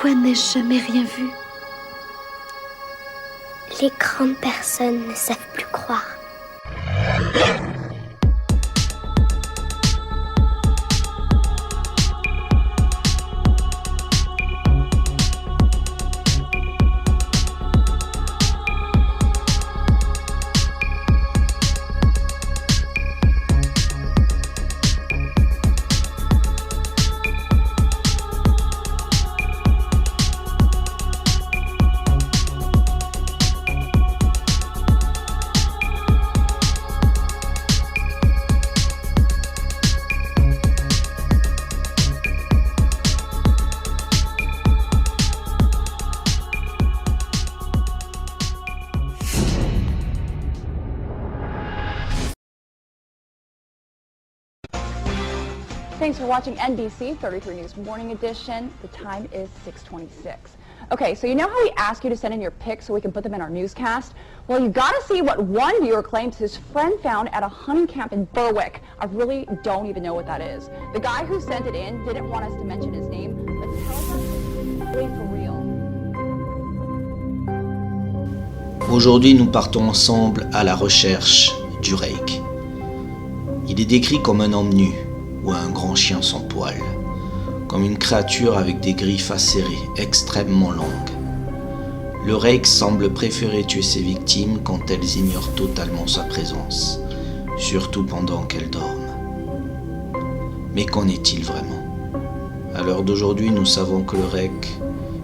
Pourquoi n'ai-je jamais rien vu? Les grandes personnes ne savent plus croire. Thanks for watching NBC 33 News Morning Edition. The time is 6:26. Okay, so you know how we ask you to send in your pics so we can put them in our newscast? Well, you got to see what one viewer claims his friend found at a hunting camp in Berwick. I really don't even know what that is. The guy who sent it in didn't want us to mention his name, but tells us it's really for real. Aujourd'hui, nous partons ensemble à la recherche du reik. Il est décrit comme un homme nu ou un grand chien sans poils, comme une créature avec des griffes acérées extrêmement longues. Le reik semble préférer tuer ses victimes quand elles ignorent totalement sa présence, surtout pendant qu'elles dorment. Mais qu'en est-il vraiment? À l'heure d'aujourd'hui, nous savons que le reik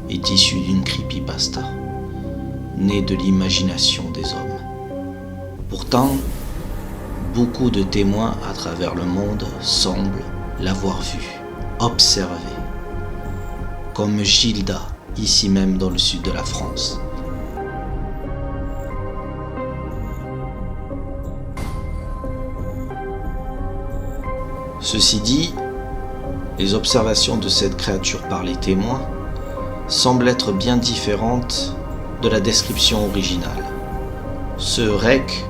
est issu d'une creepypasta, née de l'imagination des hommes. Pourtant, beaucoup de témoins à travers le monde semblent l'avoir vu, observé, comme Gilda, ici même dans le sud de la France. Ceci dit, les observations de cette créature par les témoins semblent être bien différentes de la description originale. Ce reik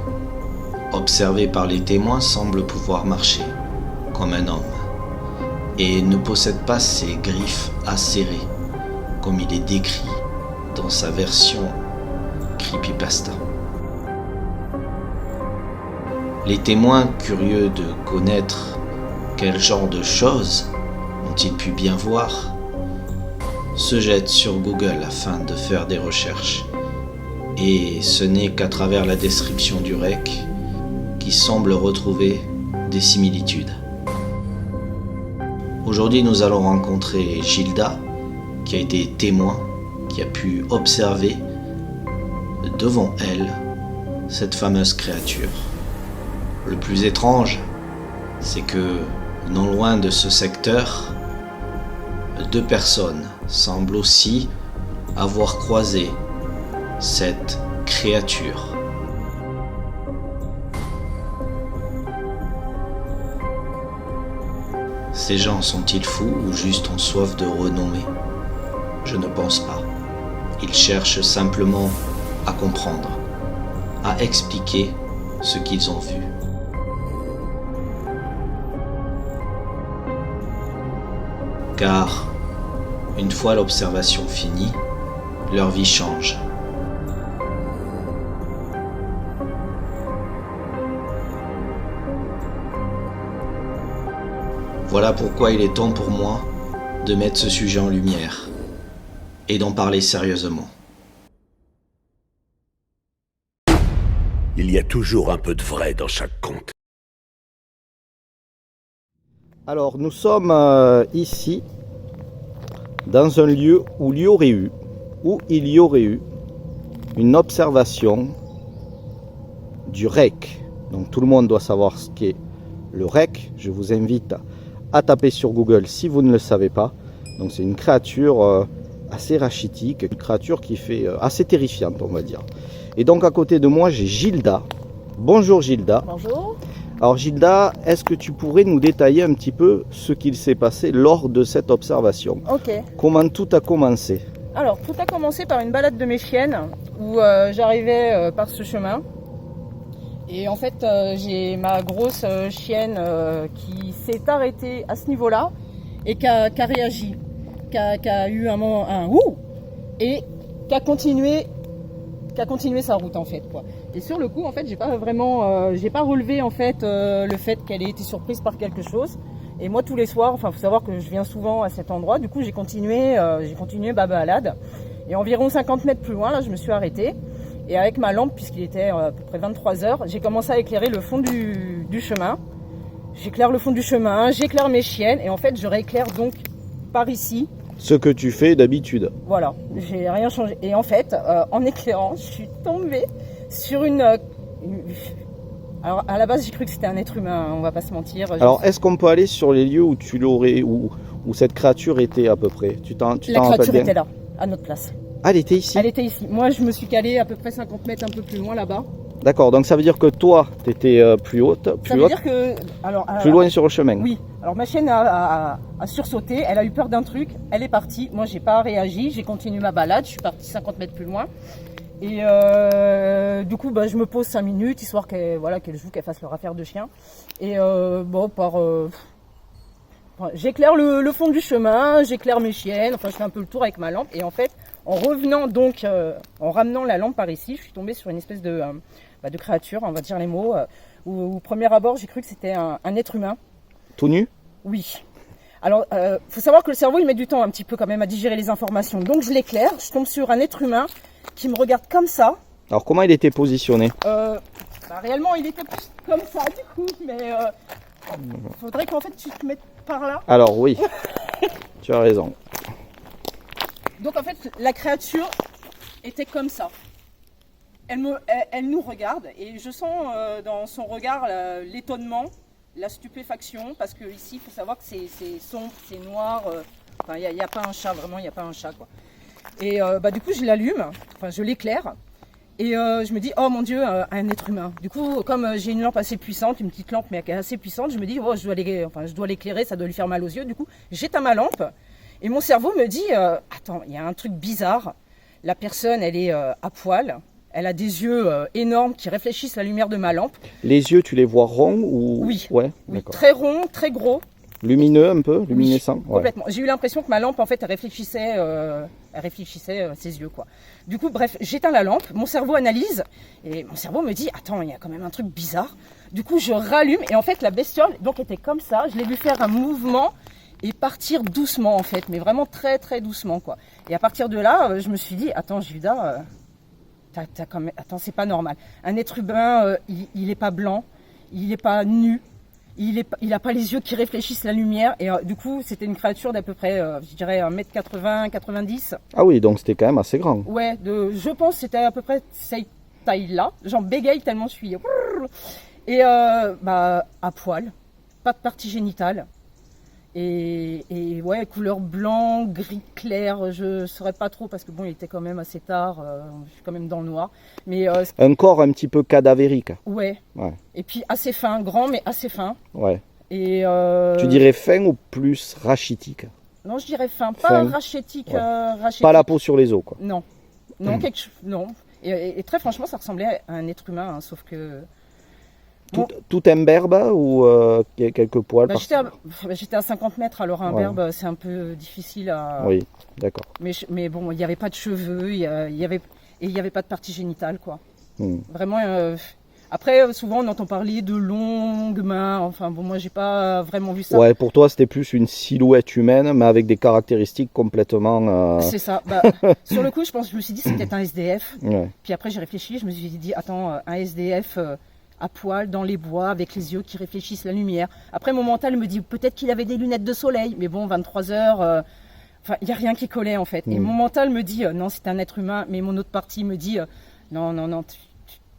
observé par les témoins semble pouvoir marcher comme un homme et ne possède pas ses griffes acérées comme il est décrit dans sa version creepypasta. Les témoins, curieux de connaître quel genre de choses ont-ils pu bien voir, se jettent sur Google afin de faire des recherches, et ce n'est qu'à travers la description du reik qui semble retrouver des similitudes. Aujourd'hui, nous allons rencontrer Gilda, qui a été témoin, qui a pu observer devant elle cette fameuse créature. Le plus étrange, c'est que non loin de ce secteur, 2 personnes semblent aussi avoir croisé cette créature. Ces gens sont-ils fous ou juste en soif de renommée? Je ne pense pas. Ils cherchent simplement à comprendre, à expliquer ce qu'ils ont vu. Car, une fois l'observation finie, leur vie change. Voilà pourquoi il est temps pour moi de mettre ce sujet en lumière et d'en parler sérieusement. Il y a toujours un peu de vrai dans chaque conte. Alors nous sommes ici dans un lieu où il y aurait eu une observation du reik. Donc tout le monde doit savoir ce qu'est le reik. Je vous invite à taper sur Google si vous ne le savez pas. Donc c'est une créature assez rachitique, une créature qui fait assez terrifiante, on va dire. Et donc à côté de moi j'ai Gilda. Bonjour Gilda. Bonjour. Alors Gilda, est-ce que tu pourrais nous détailler un petit peu ce qu'il s'est passé lors de cette observation? Ok. Comment tout a commencé? Alors tout a commencé par une balade de mes chiennes où j'arrivais par ce chemin. Et en fait, j'ai ma grosse chienne qui s'est arrêtée à ce niveau-là et qui a réagi. qui a eu un moment un ouh et qui a continué sa route en fait quoi. Et sur le coup en fait j'ai pas vraiment j'ai pas relevé en fait le fait qu'elle ait été surprise par quelque chose. Et moi tous les soirs, enfin faut savoir que je viens souvent à cet endroit, du coup j'ai continué ma balade. Et environ 50 mètres plus loin là je me suis arrêtée. Et avec ma lampe, puisqu'il était à peu près 23 heures, j'ai commencé à éclairer le fond du chemin. J'éclaire le fond du chemin, j'éclaire mes chiennes et en fait je rééclaire donc par ici. Ce que tu fais d'habitude. Voilà, j'ai rien changé. Et en fait, en éclairant, je suis tombée sur une... Alors à la base j'ai cru que c'était un être humain, on va pas se mentir. Alors est-ce qu'on peut aller sur les lieux où tu l'aurais, où cette créature était à peu près? Tu t'en La rappelles créature bien? était là, à notre place. Ah, elle était ici? Elle était ici. Moi je me suis calée à peu près 50 mètres un peu plus loin là-bas. D'accord, donc ça veut dire que toi, tu étais plus haute, Ça veut dire que... Alors, plus loin sur le chemin. Oui, alors ma chienne a sursauté, elle a eu peur d'un truc, elle est partie. Moi j'ai pas réagi, j'ai continué ma balade, je suis partie 50 mètres plus loin. Et du coup je me pose 5 minutes, histoire qu'elle joue, qu'elle fasse leur affaire de chien. Et j'éclaire le fond du chemin, j'éclaire mes chiennes, enfin je fais un peu le tour avec ma lampe. Et en fait, en revenant donc, en ramenant la lampe par ici, je suis tombée sur une espèce de créature, on va dire les mots, où au premier abord j'ai cru que c'était un être humain. Tout nu? Oui. Alors, faut savoir que le cerveau il met du temps un petit peu quand même à digérer les informations. Donc je l'éclaire, je tombe sur un être humain qui me regarde comme ça. Alors comment il était positionné? Réellement il était plus comme ça du coup, mais faudrait qu'en fait tu te mettes par là. Alors oui, tu as raison. Donc en fait la créature était comme ça. Elle nous regarde et je sens dans son regard l'étonnement, la stupéfaction, parce que ici il faut savoir que c'est sombre, c'est noir, il n'y a pas un chat, vraiment il n'y a pas un chat quoi. Et du coup je l'allume, enfin je l'éclaire et je me dis oh mon Dieu, un être humain. Du coup comme j'ai une lampe assez puissante, une petite lampe mais qui est assez puissante, je me dis oh je dois l'éclairer, ça doit lui faire mal aux yeux. Du coup j'éteins ma lampe et mon cerveau me dit attends, il y a un truc bizarre, la personne elle est à poil. Elle a des yeux énormes qui réfléchissent la lumière de ma lampe. Les yeux, tu les vois ronds ou... Oui, ouais, oui, très ronds, très gros. Lumineux un peu, luminescent. Oui, complètement. J'ai eu l'impression que ma lampe, en fait, elle réfléchissait ses yeux, quoi. Du coup, bref, j'éteins la lampe, mon cerveau analyse, et mon cerveau me dit, attends, il y a quand même un truc bizarre. Du coup, je rallume, et en fait, la bestiole, donc, était comme ça. Je l'ai vu faire un mouvement et partir doucement, en fait, mais vraiment très, très doucement, quoi. Et à partir de là, je me suis dit, attends, Judas... Attends, c'est pas normal. Un être humain, il n'est pas blanc, il n'est pas nu, il n'a pas les yeux qui réfléchissent la lumière. Et du coup, c'était une créature d'à peu près, je dirais, 1m80, 90. Ah oui, donc c'était quand même assez grand. Ouais, je pense que c'était à peu près cette taille-là. J'en bégaye tellement je suis. Et à poil, pas de partie génitale. Et ouais, couleur blanc, gris clair, je ne saurais pas trop parce que bon, il était quand même assez tard, je suis quand même dans le noir. Mais un corps un petit peu cadavérique. Ouais. Et puis assez fin, grand mais assez fin. Ouais. Et tu dirais fin ou plus rachitique? Non, je dirais fin, pas rachitique, rachitique. Pas la peau sur les os, quoi. Non, non. Et très franchement, ça ressemblait à un être humain, hein, sauf que. Tout imberbe ou quelques poils? J'étais à 50 mètres, alors un berbe c'est un peu difficile à... Oui, d'accord. Mais bon, il n'y avait pas de cheveux, il n'y avait pas de partie génitale, quoi. Vraiment, après, souvent on entend parler de longues mains, enfin bon, moi j'ai pas vraiment vu ça. Ouais, pour toi c'était plus une silhouette humaine, mais avec des caractéristiques complètement... C'est ça, sur le coup je me suis dit c'est peut-être un SDF, puis après j'ai réfléchi, je me suis dit attends, un SDF... à poil, dans les bois, avec les yeux qui réfléchissent la lumière. Après, mon mental me dit peut-être qu'il avait des lunettes de soleil, mais bon, 23 heures, il n'y a rien qui collait en fait. Et mon mental me dit non, c'est un être humain, mais mon autre partie me dit non,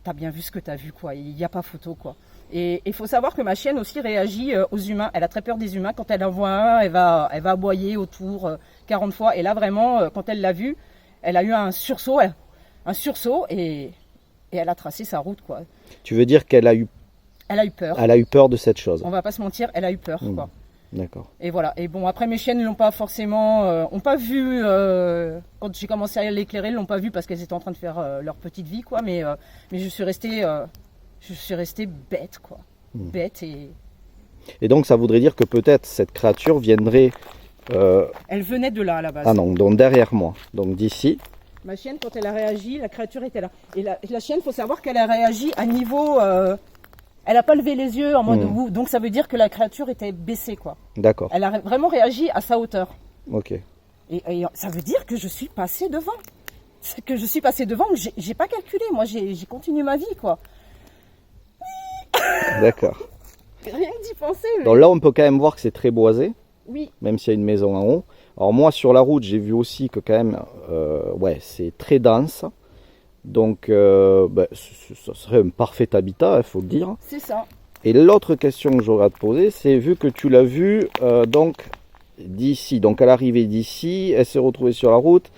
t'as bien vu ce que t'as vu, quoi. Il n'y a pas photo, quoi. Et il faut savoir que ma chienne aussi réagit aux humains. Elle a très peur des humains. Quand elle en voit un, elle va aboyer autour 40 fois. Et là, vraiment, quand elle l'a vu, elle a eu un sursaut et elle a tracé sa route, quoi. Tu veux dire qu'elle a eu... Elle a eu peur. Elle a eu peur de cette chose. On va pas se mentir, elle a eu peur, quoi. D'accord. Et voilà. Et bon, après mes chiennes ne l'ont pas forcément... ont pas vu... quand j'ai commencé à l'éclairer, elles l'ont pas vu parce qu'elles étaient en train de faire leur petite vie, quoi. Mais je suis restée bête, quoi. Bête et... Et donc ça voudrait dire que peut-être cette créature viendrait Elle venait de là à la base. Ah non, donc derrière moi, donc d'ici. Ma chienne, quand elle a réagi, la créature était là. Et la chienne, il faut savoir qu'elle a réagi à niveau... elle n'a pas levé les yeux en mode ouh, donc ça veut dire que la créature était baissée, quoi. D'accord, Elle a vraiment réagi à sa hauteur. ok. Et ça veut dire que je suis passée devant. C'est que je suis passée devant, j'ai pas calculé. Moi, j'ai continué ma vie, quoi. D'accord. Rien que d'y penser. Mais... Donc là, on peut quand même voir que c'est très boisé, Oui, même s'il y a une maison en haut. Alors moi, sur la route, j'ai vu aussi que quand même, ouais, c'est très dense. Donc, ça serait un parfait habitat, il faut le dire. c'est ça. Et l'autre question que j'aurais à te poser, c'est vu que tu l'as vue donc d'ici, donc à l'arrivée d'ici, elle s'est retrouvée sur la route.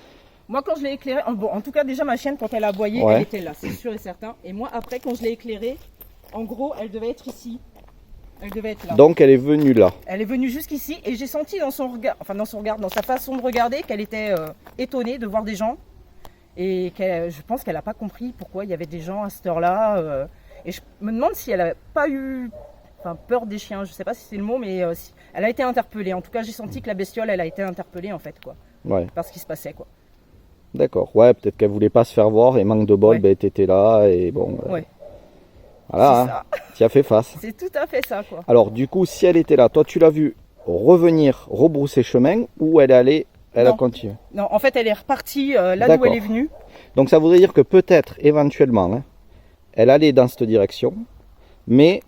Moi, quand je l'ai éclairée, bon, en tout cas, déjà, ma chienne, quand elle a aboyé, Ouais. elle était là, c'est sûr et certain. Et moi, après, quand je l'ai éclairée, en gros, elle devait être ici. Elle devait être là. Donc elle est venue là. Elle est venue jusqu'ici et j'ai senti dans son regard, enfin dans son regard, dans sa façon de regarder, qu'elle était étonnée de voir des gens. Et je pense qu'elle n'a pas compris pourquoi il y avait des gens à cette heure-là. Et je me demande si elle n'avait pas eu peur des chiens, je ne sais pas si c'est le mot, mais elle a été interpellée. En tout cas, j'ai senti que la bestiole, elle a été interpellée en fait, quoi, Ouais, par ce qui se passait, quoi. d'accord. Ouais, peut-être qu'elle voulait pas se faire voir et manque de bol, Ouais. ben t'étais là et bon. Ouais, Voilà, c'est hein, ça. tu as fait face. C'est tout à fait ça, quoi. Alors du coup, si elle était là, toi tu l'as vue revenir, rebrousser chemin ou elle allait, elle a Non. continué. Non, en fait, elle est repartie là d'où D'accord. elle est venue. Donc ça voudrait dire que peut-être, éventuellement, hein, elle allait dans cette direction, mais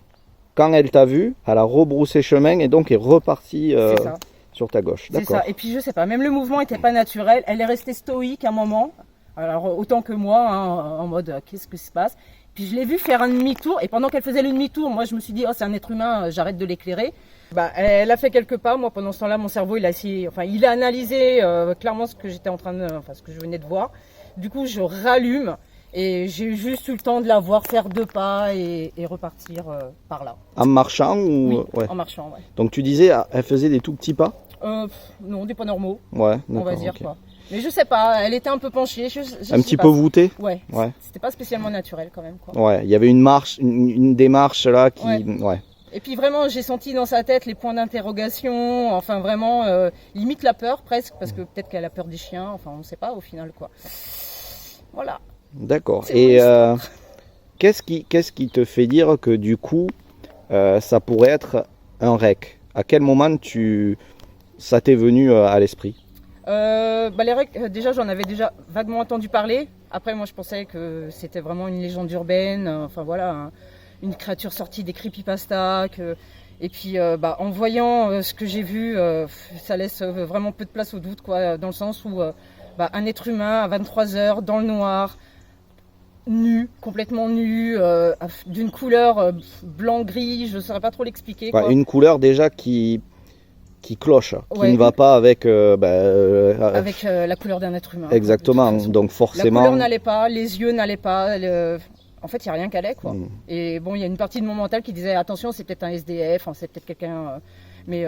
quand elle t'a vu, elle a rebroussé chemin et donc est repartie C'est ça. sur ta gauche. C'est D'accord. ça. Et puis je sais pas, même le mouvement n'était pas naturel. Elle est restée stoïque un moment. Alors autant que moi, hein, en mode qu'est-ce qui se passe. Puis je l'ai vue faire un demi-tour. Et pendant qu'elle faisait le demi-tour, moi je me suis dit, oh c'est un être humain, j'arrête de l'éclairer. Bah, elle a fait quelques pas. Moi pendant ce temps-là, mon cerveau il a essayé, enfin il a analysé clairement ce que j'étais en train de, enfin ce que je venais de voir. Du coup je rallume et j'ai juste eu le temps de la voir faire 2 pas et repartir par là. En marchant ou Oui, ouais. en marchant, ouais. Donc tu disais, elle faisait des tout petits pas. Non, des pas normaux, Ouais, on va d'accord, dire ok. quoi. Mais je sais pas, elle était un peu penchée. Je Un sais petit pas. peu voûté. Ouais. Ouais. C'était pas spécialement naturel quand même, quoi. Ouais, il y avait une marche, une démarche là qui, ouais. Et puis vraiment, j'ai senti dans sa tête les points d'interrogation. Enfin vraiment, limite la peur presque, parce que peut-être qu'elle a peur des chiens. Enfin, on sait pas au final, quoi. Voilà. D'accord. C'est Et mon qu'est-ce qui te fait dire que du coup, ça pourrait être un rec? À quel moment ça t'est venu à l'esprit? Les règles, déjà j'en avais déjà vaguement entendu parler. Après moi je pensais que c'était vraiment une légende urbaine, enfin voilà, une créature sortie des creepypasta. Et puis en voyant ce que j'ai vu, ça laisse vraiment peu de place au doute, quoi, dans le sens où un être humain à 23h dans le noir, nu, complètement nu, d'une couleur blanc-gris, je ne saurais pas trop l'expliquer. Ouais, Quoi. une couleur déjà qui cloche, qui Ouais, ne va pas avec, Avec la couleur d'un être humain. exactement. De toute façon. Donc La forcément. couleur n'allait pas, les yeux n'allaient pas. En fait, il n'y a rien qui allait, quoi. Mm. Et bon, il y a une partie de mon mental qui disait attention, c'est peut-être un SDF, c'est peut-être quelqu'un. Mais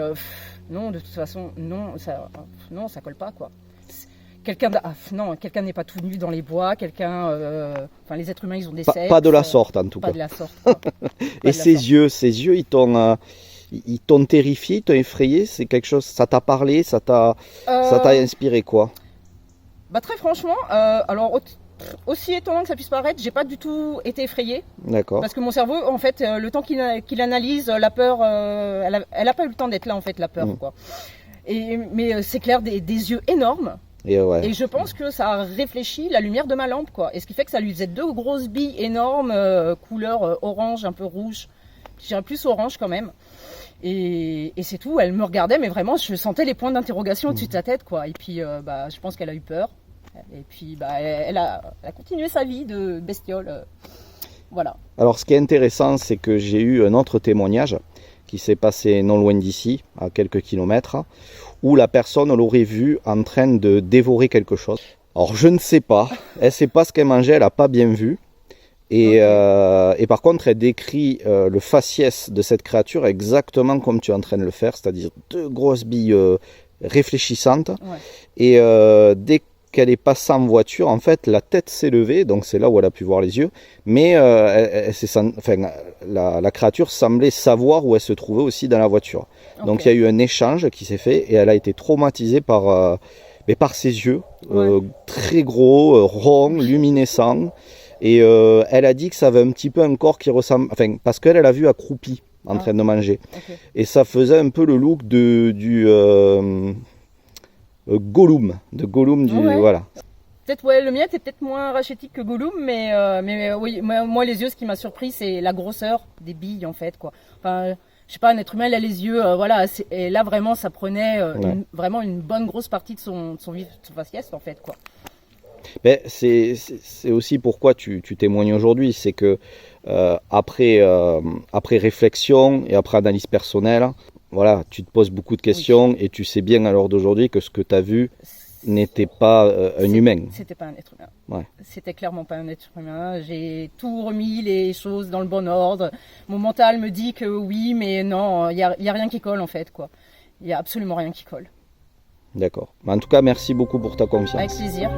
non, de toute façon, non, ça colle pas, quoi. Quelqu'un n'est pas tout nu dans les bois. Les êtres humains, ils ont des sexes. Pas de la sorte en tout Pas cas. de la sorte. Quoi. Pas Et de la sorte. ses yeux, ils t'ont terrifié, ils t'ont effrayé. C'est quelque chose. Ça t'a parlé, ça t'a inspiré quoi? Très franchement, aussi étonnant que ça puisse paraître, j'ai pas du tout été effrayée. D'accord. Parce que mon cerveau, en fait, le temps qu'il analyse la peur, elle a pas eu le temps d'être là, en fait, la peur, quoi. Mais c'est clair, des yeux énormes. Et ouais. Et je pense que ça a réfléchi la lumière de ma lampe, quoi. Et ce qui fait que ça lui faisait 2 grosses billes énormes, couleur orange, un peu rouge. Je dirais plus orange quand même. Et c'est tout. Elle me regardait, mais vraiment, je sentais les points d'interrogation au-dessus de sa tête, quoi. Et puis, je pense qu'elle a eu peur. Et puis, elle a continué sa vie de bestiole. Voilà. Alors, ce qui est intéressant, c'est que j'ai eu un autre témoignage qui s'est passé non loin d'ici, à quelques kilomètres, où la personne l'aurait vu en train de dévorer quelque chose. Alors, je ne sais pas. Elle ne sait pas ce qu'elle mangeait, elle n'a pas bien vu. Et par contre, elle décrit le faciès de cette créature exactement comme tu es en train de le faire, c'est-à-dire 2 grosses billes réfléchissantes. Ouais. Et dès qu'elle est passée en voiture, en fait, la tête s'est levée, donc c'est là où elle a pu voir les yeux, mais la créature semblait savoir où elle se trouvait aussi dans la voiture. Okay. Donc il y a eu un échange qui s'est fait et elle a été traumatisée par ses yeux, très gros, ronds, luminescents, et elle a dit que ça avait un petit peu un corps qui ressemble, parce qu'elle l'a vu accroupie en train de manger, et ça faisait un peu le look du Gollum, voilà. Peut-être le mien était peut-être moins rachétique que Gollum, mais oui, moi les yeux, ce qui m'a surpris, c'est la grosseur des billes en fait, quoi. Enfin, je sais pas, un être humain, il a les yeux, voilà, et là vraiment, ça prenait vraiment une bonne grosse partie de son faciès en fait, quoi. Mais c'est aussi pourquoi tu témoignes aujourd'hui, c'est que après réflexion et après analyse personnelle, voilà, tu te poses beaucoup de questions et tu sais bien à l'heure d'aujourd'hui que ce que tu as vu n'était pas un humain. C'était pas un être humain. Ouais. C'était clairement pas un être humain. J'ai tout remis les choses dans le bon ordre. Mon mental me dit que oui, mais non, il y a rien qui colle en fait, quoi. Il y a absolument rien qui colle. D'accord. En tout cas, merci beaucoup pour ta confiance. Avec plaisir.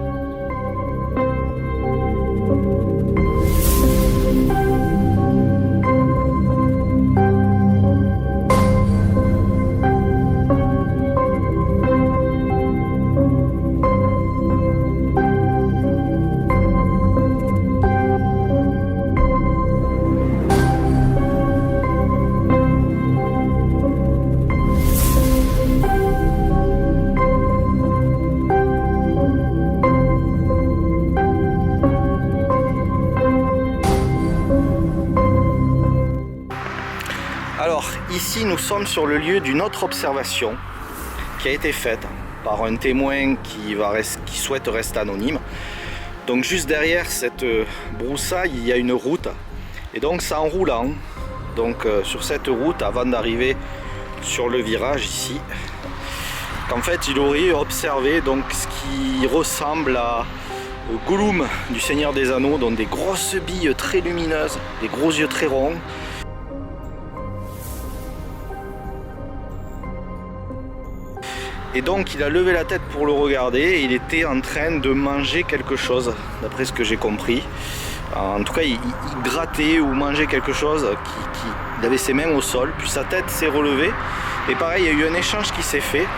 Alors ici nous sommes sur le lieu d'une autre observation qui a été faite par un témoin qui souhaite rester anonyme. Donc juste derrière cette broussaille il y a une route et donc c'est en roulant donc sur cette route avant d'arriver sur le virage ici qu'en fait il aurait observé donc ce qui ressemble au Gollum du Seigneur des Anneaux, donc des grosses billes très lumineuses, des gros yeux très ronds. Et donc il a levé la tête pour le regarder et il était en train de manger quelque chose, d'après ce que j'ai compris. En tout cas il grattait ou mangeait quelque chose, il avait ses mains au sol, puis sa tête s'est relevée. Et pareil, il y a eu un échange qui s'est fait.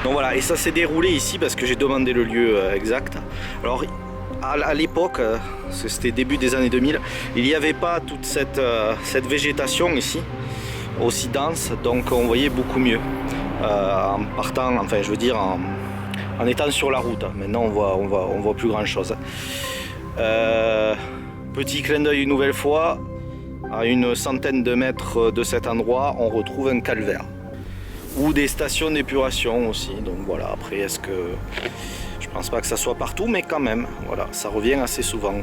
Donc voilà, et ça s'est déroulé ici parce que j'ai demandé le lieu exact. Alors à l'époque, c'était début des années 2000, il n'y avait pas toute cette végétation ici, aussi dense, donc on voyait beaucoup mieux. En partant, enfin je veux dire en étant sur la route. Maintenant on voit plus grand chose. Petit clin d'œil une nouvelle fois, à une centaine de mètres de cet endroit, on retrouve un calvaire. Ou des stations d'épuration aussi. Donc voilà, après est-ce que... Je pense pas que ça soit partout, mais quand même, voilà, ça revient assez souvent.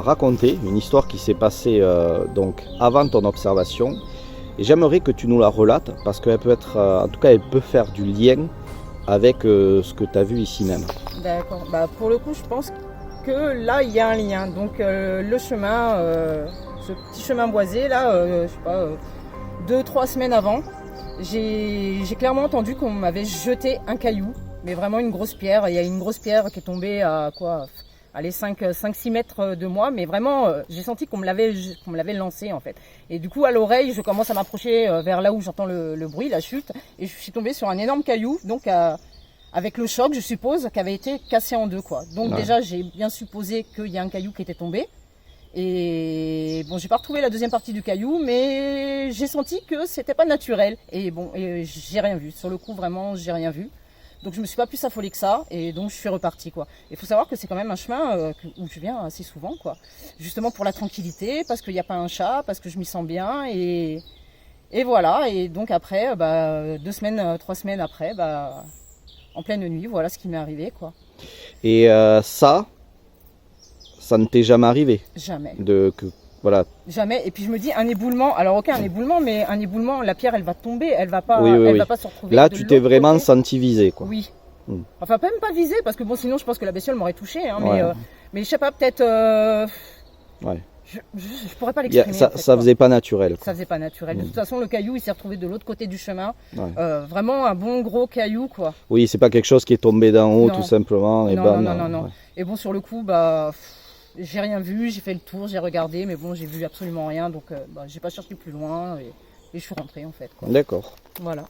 Raconter une histoire qui s'est passée donc avant ton observation et j'aimerais que tu nous la relates parce qu'elle peut être, en tout cas elle peut faire du lien avec ce que tu as vu ici même. D'accord, pour le coup je pense que là il y a un lien, donc le chemin, ce petit chemin boisé là, je sais pas, 2-3 semaines avant, j'ai clairement entendu qu'on m'avait jeté un caillou, mais vraiment une grosse pierre. Il y a une grosse pierre qui est tombée à quoi, allez, 5-6 mètres de moi, mais vraiment j'ai senti qu'on me l'avait lancé en fait. Et du coup à l'oreille je commence à m'approcher vers là où j'entends le bruit, la chute, et je suis tombée sur un énorme caillou, donc avec le choc je suppose qui avait été cassé en deux, quoi. Donc déjà j'ai bien supposé qu'il y a un caillou qui était tombé, et bon j'ai pas retrouvé la deuxième partie du caillou, mais j'ai senti que c'était pas naturel, et bon j'ai rien vu, sur le coup vraiment j'ai rien vu. Donc je me suis pas plus affolée que ça, et donc je suis repartie, quoi. Il faut savoir que c'est quand même un chemin où je viens assez souvent, quoi. Justement pour la tranquillité, parce qu'il n'y a pas un chat, parce que je m'y sens bien, et voilà. Et donc après, 2 semaines, 3 semaines après, en pleine nuit, voilà ce qui m'est arrivé, quoi. Et ça ne t'est jamais arrivé? Jamais. Voilà. Jamais. Et puis je me dis, un éboulement, alors ok, un éboulement, mais un éboulement, la pierre, elle va tomber, elle va pas, Oui. va pas se retrouver. Là, de tu t'es l'autre vraiment côté. senti visé, quoi. Oui. Hmm. Enfin, même pas visé, parce que bon, sinon, je pense que la bestiole m'aurait touché. Hein, Ouais. mais je sais pas, peut-être. Ouais. Je pourrais pas l'exprimer. Ça, en fait, ça quoi. faisait pas naturel, quoi. Ça faisait pas naturel. De toute façon, le caillou, il s'est retrouvé de l'autre côté du chemin. Ouais. Vraiment un bon gros caillou, quoi. Oui, c'est pas quelque chose qui est tombé d'en haut, Non. tout simplement. Et Non, bam, non. ouais. Et bon, sur le coup, bah, j'ai rien vu, j'ai fait le tour, j'ai regardé, mais bon, j'ai vu absolument rien, donc j'ai pas cherché plus loin et je suis rentrée en fait, quoi. D'accord. Voilà.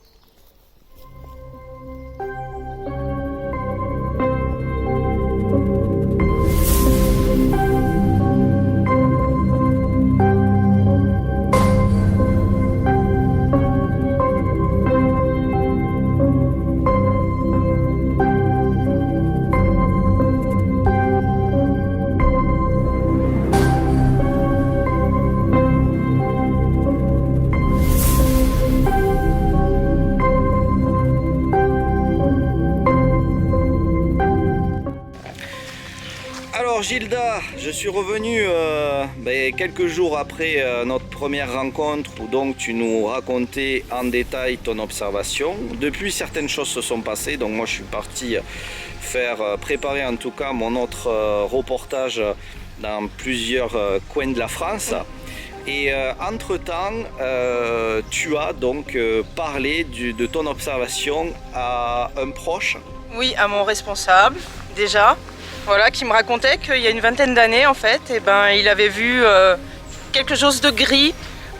Alors Gilda, je suis revenu quelques jours après notre première rencontre où donc tu nous racontais en détail ton observation. Depuis, certaines choses se sont passées, donc moi je suis parti préparer en tout cas mon autre reportage dans plusieurs coins de la France. Et entre-temps, tu as donc parlé de ton observation à un proche. Oui, à mon responsable, déjà. Voilà, qui me racontait qu'il y a une vingtaine d'années, en fait, et ben, il avait vu quelque chose de gris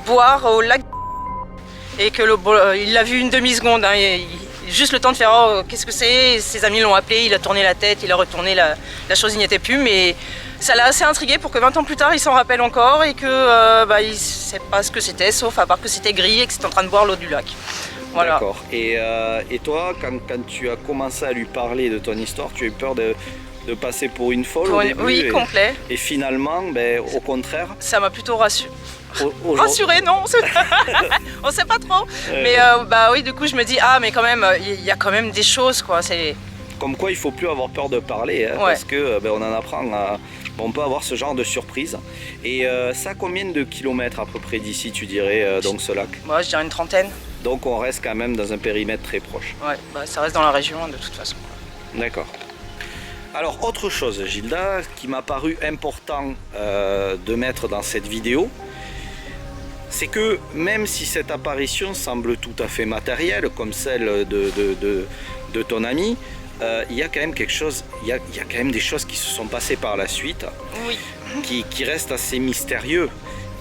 boire au lac et que il l'a vu une demi-seconde. Hein, juste le temps de faire oh, qu'est-ce que c'est. Ses amis l'ont appelé, il a tourné la tête, il a retourné, la chose il n'y était plus. Mais ça l'a assez intrigué pour que 20 ans plus tard, il s'en rappelle encore et que il ne sait pas ce que c'était, sauf à part que c'était gris et que c'était en train de boire l'eau du lac. Voilà. D'accord. Et toi, quand tu as commencé à lui parler de ton histoire, tu as eu peur de passer pour une folle au début? Oui, complet. Et finalement, au contraire. Ça m'a plutôt rassuré. Rassuré, non, on sait pas trop. Mais oui, du coup, je me dis mais quand même, il y a quand même des choses, quoi. C'est comme quoi, il faut plus avoir peur de parler, hein, parce que on en apprend. On peut avoir ce genre de surprise. Et ça, combien de kilomètres à peu près d'ici, tu dirais, donc ce lac? Moi, je dirais une trentaine. Donc on reste quand même dans un périmètre très proche. Ouais, ça reste dans la région de toute façon. D'accord. Alors autre chose, Gilda, qui m'a paru important de mettre dans cette vidéo, c'est que même si cette apparition semble tout à fait matérielle, comme celle de ton ami, il y a quand même quelque chose, il y a quand même des choses qui se sont passées par la suite, oui. qui restent assez mystérieux.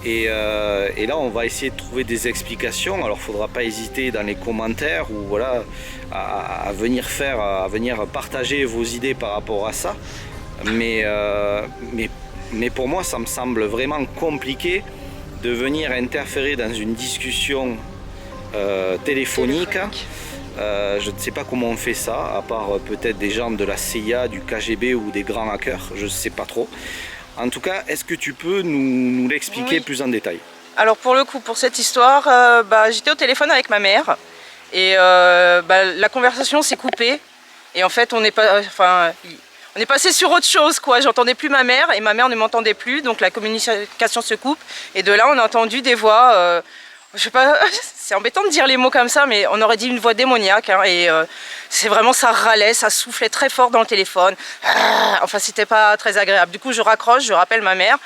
Et là, on va essayer de trouver des explications. Alors, il ne faudra pas hésiter dans les commentaires ou voilà, à venir partager vos idées par rapport à ça. Mais pour moi, ça me semble vraiment compliqué de venir interférer dans une discussion téléphonique. Je ne sais pas comment on fait ça, à part peut-être des gens de la CIA, du KGB ou des grands hackers. Je ne sais pas trop. En tout cas, est-ce que tu peux nous l'expliquer plus en détail? Alors pour le coup, pour cette histoire, j'étais au téléphone avec ma mère et la conversation s'est coupée. Et en fait, on est passé sur autre chose, quoi. J'entendais plus ma mère et ma mère ne m'entendait plus, donc la communication se coupe. Et de là, on a entendu des voix, je sais pas, c'est embêtant de dire les mots comme ça, mais on aurait dit une voix démoniaque. Hein, et c'est vraiment, ça râlait, ça soufflait très fort dans le téléphone. Enfin, c'était pas très agréable. Du coup, je raccroche, je rappelle ma mère.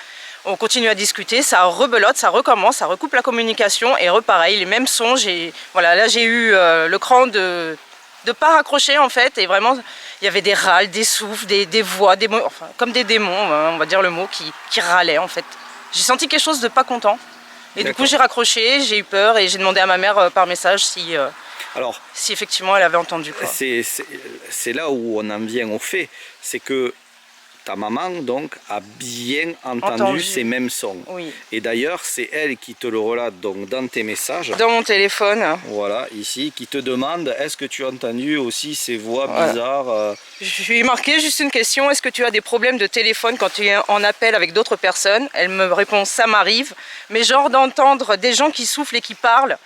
On continue à discuter, ça rebelote, ça recommence, ça recoupe la communication et repareil, les mêmes sons. Voilà, là, j'ai eu le cran de pas raccrocher en fait, et vraiment, il y avait des râles, des souffles, des voix, enfin, comme des démons, on va dire le mot, qui râlaient en fait. J'ai senti quelque chose de pas content. Et du coup, j'ai raccroché, j'ai eu peur et j'ai demandé à ma mère par message si effectivement elle avait entendu. C'est là où on en vient au fait, c'est que ta maman donc a bien entendu ces mêmes sons. Oui. Et d'ailleurs, c'est elle qui te le relate donc dans tes messages. Dans mon téléphone. Voilà, ici, qui te demande est-ce que tu as entendu aussi ces voix bizarres Je lui ai marqué juste une question, est-ce que tu as des problèmes de téléphone quand tu es en appel avec d'autres personnes? Elle me répond ça m'arrive, mais genre d'entendre des gens qui soufflent et qui parlent,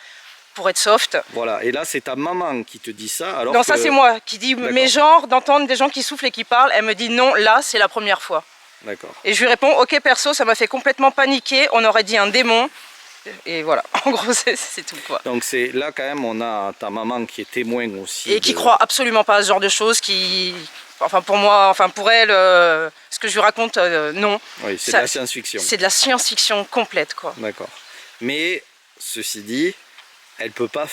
pour être soft. Voilà, et là c'est ta maman qui te dit ça alors non, ça c'est moi qui dis, mais genre d'entendre des gens qui soufflent et qui parlent, elle me dit non, là c'est la première fois. D'accord. Et je lui réponds, ok perso, ça m'a fait complètement paniquer, on aurait dit un démon. Et voilà, en gros c'est tout quoi. Donc c'est là quand même on a ta maman qui est témoin aussi. Et qui croit absolument pas à ce genre de choses, qui... Enfin pour moi, enfin pour elle, ce que je lui raconte, non. Oui, c'est de la science-fiction. C'est de la science-fiction complète quoi. D'accord. Mais ceci dit, elle peut pas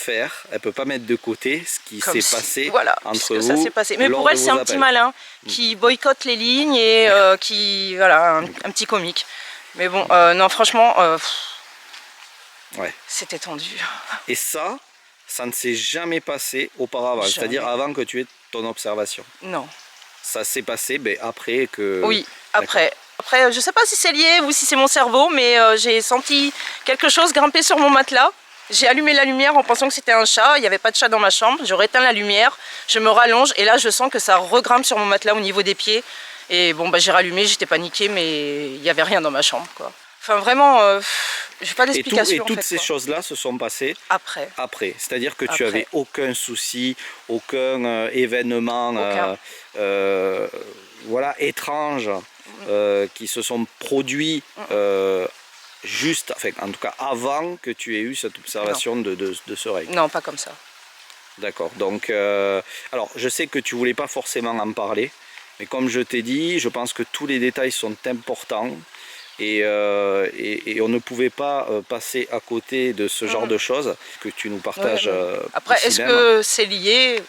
mettre de côté ce qui s'est passé voilà, entre vous. Ça s'est passé. Mais pour elle c'est un petit malin qui boycotte les lignes et qui, voilà, un petit comique. Mais bon, non franchement... Ouais. C'était tendu. Et ça ne s'est jamais passé auparavant, c'est-à-dire avant que tu aies ton observation. Non. Ça s'est passé après que... Oui, après. Après, je sais pas si c'est lié ou si c'est mon cerveau, mais j'ai senti quelque chose grimper sur mon matelas. J'ai allumé la lumière en pensant que c'était un chat. Il n'y avait pas de chat dans ma chambre. J'aurais éteint la lumière, je me rallonge et là je sens que ça regrimpe sur mon matelas au niveau des pieds. Et bon, bah, j'ai rallumé, j'étais paniquée, mais il n'y avait rien dans ma chambre, quoi. Enfin, vraiment, j'ai pas d'explication. Et toutes ces choses-là se sont passées après. C'est-à-dire que tu n'avais aucun souci, aucun événement voilà, étrange qui se sont produits juste, enfin, en tout cas avant que tu aies eu cette observation de ce règne. Non, pas comme ça. D'accord. Donc, alors, je sais que tu voulais pas forcément en parler, mais comme je t'ai dit, je pense que tous les détails sont importants. Et on ne pouvait pas passer à côté de ce genre de choses que tu nous partages. Après, est-ce que c'est lié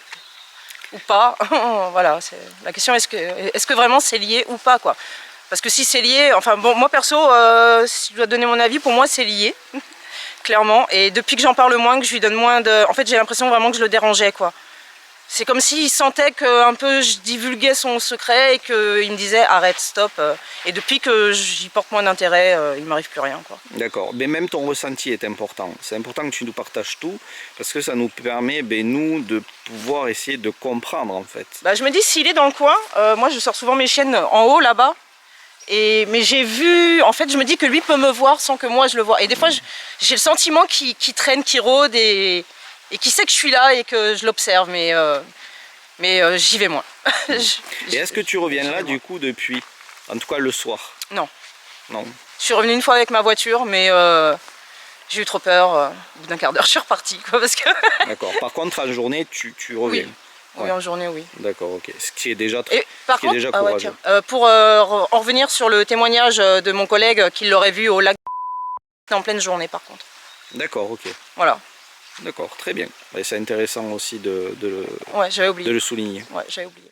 ou pas? Voilà, la question, est-ce que vraiment c'est lié ou pas, quoi? Parce que si c'est lié, enfin bon, moi perso, si je dois donner mon avis, pour moi c'est lié, clairement. Et depuis que j'en parle moins, que je lui donne moins de... En fait, j'ai l'impression vraiment que je le dérangeais, quoi. C'est comme s'il sentait que un peu je divulguais son secret et qu'il me disait arrête, stop. Et depuis que j'y porte moins d'intérêt, il ne m'arrive plus rien, quoi. D'accord, mais même ton ressenti est important. C'est important que tu nous partages tout parce que ça nous permet, nous, de pouvoir essayer de comprendre en fait. Bah, je me dis s'il est dans le coin, moi je sors souvent mes chiennes en haut là-bas. Mais j'ai vu, en fait je me dis que lui peut me voir sans que moi je le vois. Et des fois j'ai le sentiment qu'il traîne, qu'il rôde et qui sait que je suis là et que je l'observe, mais j'y vais moins. Et est-ce que tu reviens là du coup depuis, en tout cas le soir? Non. Non. Je suis revenue une fois avec ma voiture, mais j'ai eu trop peur. Au bout d'un quart d'heure, je suis repartie, quoi, parce que... D'accord. Par contre, en journée, tu reviens. Oui, en journée, oui. D'accord, ok. Ce qui est déjà par contre, déjà courageux. pour en revenir sur le témoignage de mon collègue qui l'aurait vu au lac en pleine journée, par contre. D'accord, ok. Voilà. D'accord, très bien. C'est intéressant aussi de ouais, j'avais oublié. le souligner. Ouais, j'avais oublié.